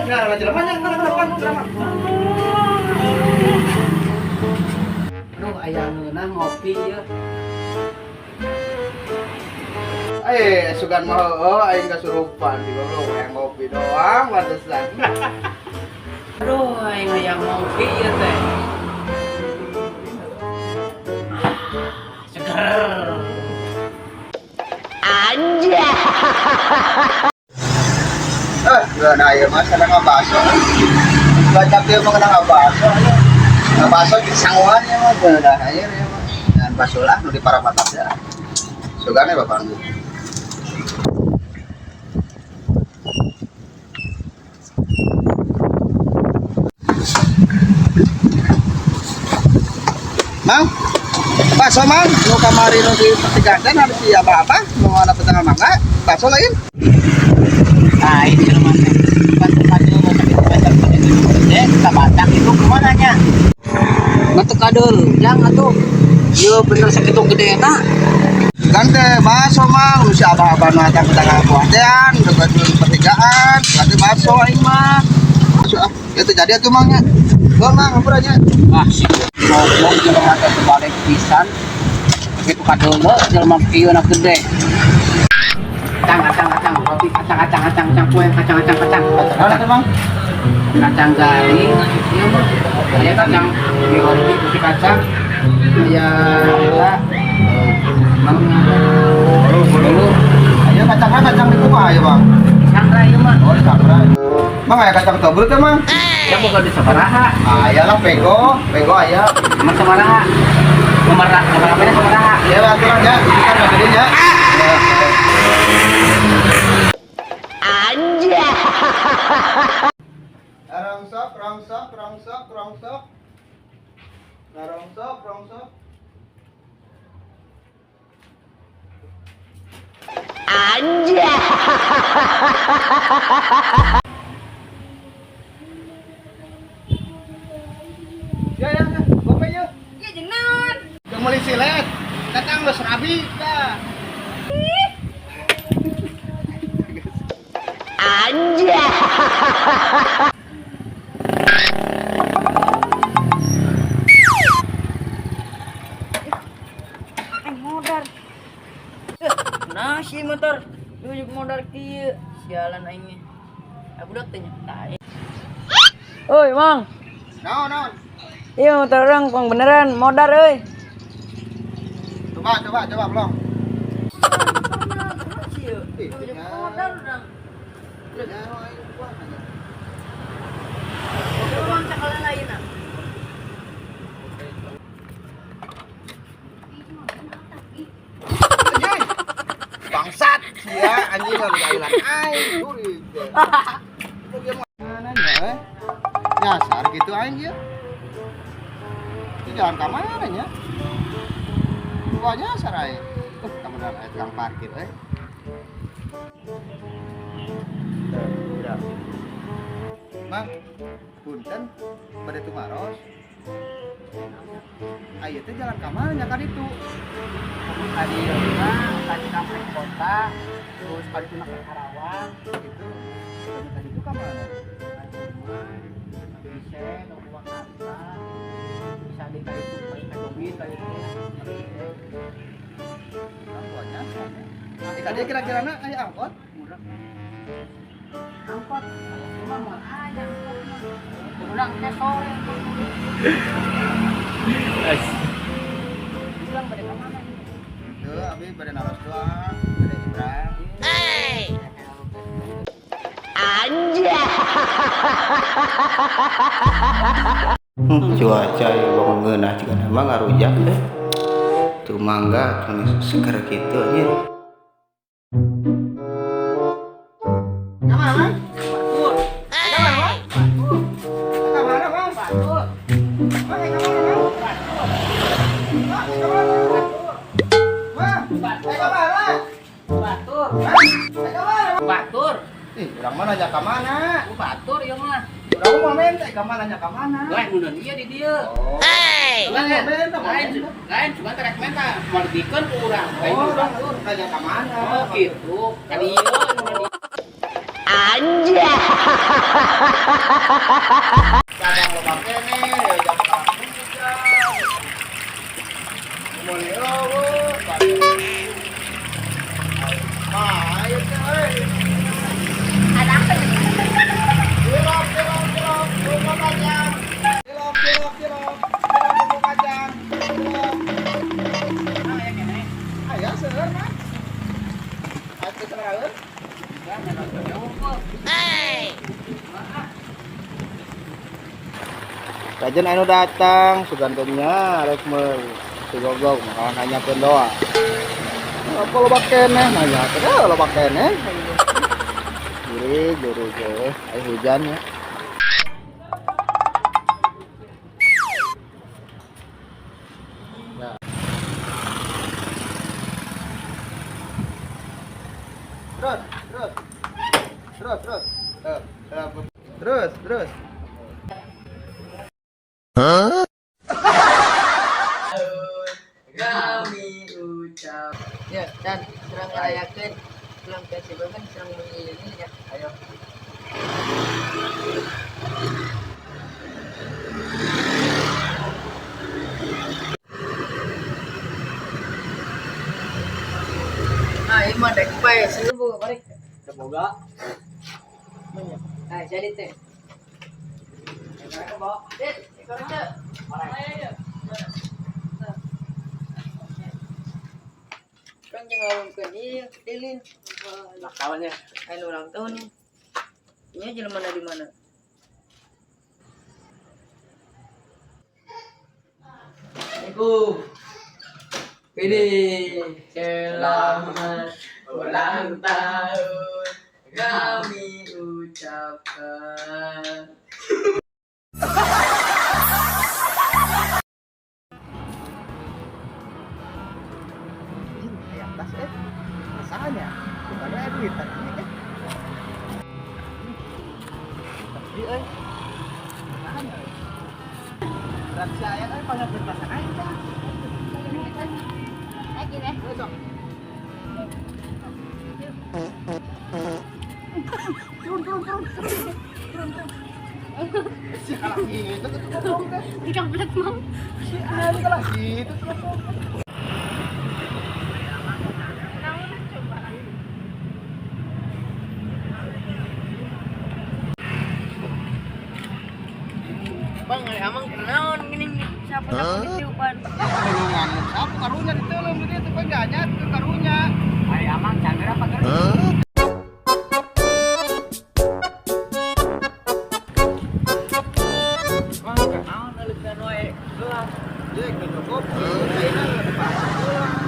sekarang aja lemahnya Aduh, ayah ngeunah ngopi ya. sugan mah aing kesurupan di bawah yang ngopi doang pantesan. Aduh, aing aya ngopi ya teh. Seger. Anjay. Gak ada air mas, ada ngabaso. Banyak dia mengenal ngabaso. Ngabaso di sanguan ya mas, gak ada air ya mas. Dan baso lah, nu di para patap ya. Sugan ya bapak. Mang, baso mang, nu kamari nu di Petiganden harus di apa-apa, nu ada petengah mangga, baso lain. Nah, ini rumah teh. Tempat itu mau sakit banyak kita batak itu kemana nya? Matu kadul, yang atuh. Yo bener sakitu gede na. Kan teh baso mang, nu si abah-abah nu ada petengah buahan, dekat di Pertigaan, berarti baso aing mah. Baso ah, itu jadi atuh mangnya. Gol mang, hampir aja. Ah, sih. Ngomong jelema teh balik pisan. Begitu kadul jelema kieu na gede. Kacang, roti kacang, kue kacang. Mana tuh mang? Kacang garing, iya mah. Aya kacang di roti roti kacang. Aya gula. Bulu. Ayo kacang itu mah ya bang. Sangrai ieu mah. Oh di Sangrai. Mang aya kacang tobrut teh mang? Ya boga di sabaraha. Aya lah pego aya. Mah sabaraha. Sabaraha sabaraha. Ya aturannya, kita udah gedenya. Anjay. Rongsok. Anjay. Ya, gope yuk. Ya jenengan. Yang meuli silet. Datang geus rabi dah. Anjay. Modar. Nah, si motor tujuh modar kieu. Sialan aing nya. Budak teh nya. Oi, Mang. Naon. Iya motor orang pang beneran modar euy. Coba belum. Modar urang. Bangsat, ya anjing lagi hilang. Duri. Mana nya? Nyasar gitu anjing. Itu jalan ke mana nya? Gua nyasar aja. Kemudian ada tukang parkir Mang, punten pada Tumaros. Ayo teh jalan ke mana kan itu? Tadi rumah, tadi kampung kota, terus tadi cuma ke Karawang, Itu. Tadi itu ke mana? bisa ke Purwakarta, bisa di kali itu ke Bogor, kali itu. Gua nyasar. Tadi kira-kira aya angkot? Murah. Angkot, cuma mau aja angkot mah. Pulang ke sore. Pulang pada kemana? Tuh, abi pada naros doang, pada nyebrang. Anjay. Cuaca ya bangun ngeunah juga emang ngarujak deh. Tuh mangga tuh seger gitu aja. Kemana? Batur. Kemana, Bang? Kemana, Bang? Batur. Bang, kemana, Bang? Batur. Ih, urang mana aja ka mana? Batur ya mah. Urang mah men teh ka mana nya ka mana? Lain udah dia di dia. Lain cuma terek menta merdikeun ku urang. Lain Oh, batur. ka mana? Oh gitu. Kan ieu Anjay. Kadang lo pakai nih, jam makan juga. Mulai ayo coy. Ada apa nih? Cilok, bumbu kacang. Cilok, bumbu kacang. Cilok. Ayo, seueur mah. Atuh seueur. Rajen anu datang, sugantengnya rek meuy. Sigogog makanan hanya doa. Apa lo keneh nanya teh lo keneh. Juri, ayo hujan ya. Terus. Kami ucap ya dan serang ngerayakeun ulang tahun si Baban serang mengiringi ya. Ayo. Nah, ini mah dek bae seribu balik. Semoga Nah, jadi teh. Ikornya. Ayo. Kan jangan ngomongkeun ieu lilin. ulang tahunnya. Anu ulang tahun nih. Ini jelema dari mana? Assalamualaikum. Pilih selamat ulang tahun kami ucapkan. Yang tas rasanya bukan duit tadi tapi rasanya berat saya kan banyak berpasangan aja Lagi deh. si kalah gitu tuh ngomong deh Udah belet mau. si anu kalah gitu tuh ngomong Bang, ada amang kenaon gini siapa yang ditiupan? tulungan siapa karunya ditulung dia tuh penjanya ke karunya Ari amang camera apa kan? Bang, kenaon euleun wae gelas. dia minum kopi kayaknya ada pasang